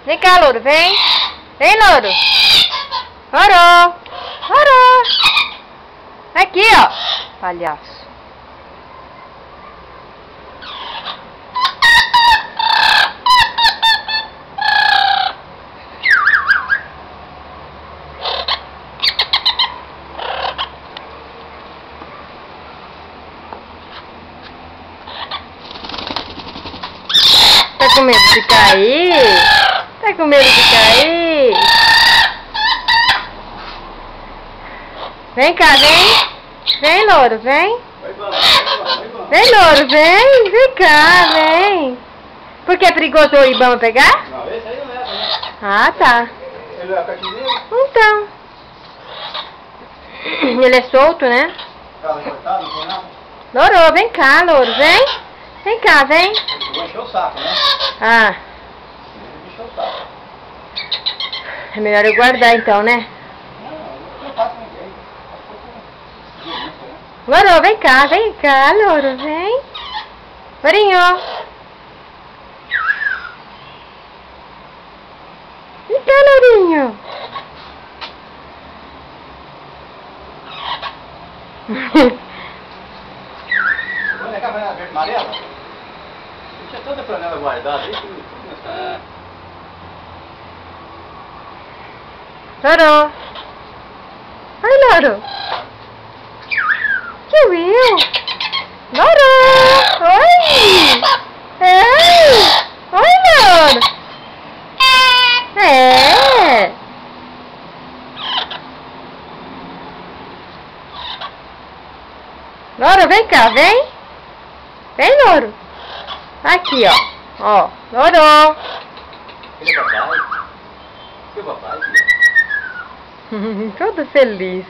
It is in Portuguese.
Vem cá, louro, vem. Vem, louro. Louro. Louro. Aqui, ó. Palhaço. Tá com medo de cair? Tá com medo de cair? Vem cá, vem. Vem, louro, vem. Vem, louro, vem. Vem cá, vem. Por que é perigoso o Ibama pegar? Não, esse aí não leva, né? Ah, tá. Ele é cativeiro? Então. Ele é solto, né? Cara, cortado, não tem nada. Louro, vem cá, louro, vem. Vem cá, vem. Eu vou encher o saco, né? Ah, Eu vou encher o saco. é melhor eu guardar então, né? Não faço ninguém. Louro, vem cá, louro, vem. Lourinho. Vem cá, lourinho. Vou negar a panela verde amarela? Eu tinha tanta panela guardada aí que nessa. Louro. Oi, louro. Que viu? Louro. Oi. Ei. Oi, louro. É. Louro, vem cá, vem. Vem, louro. Aqui, ó. Ó, louro. Que papai? Que papai? Todo feliz.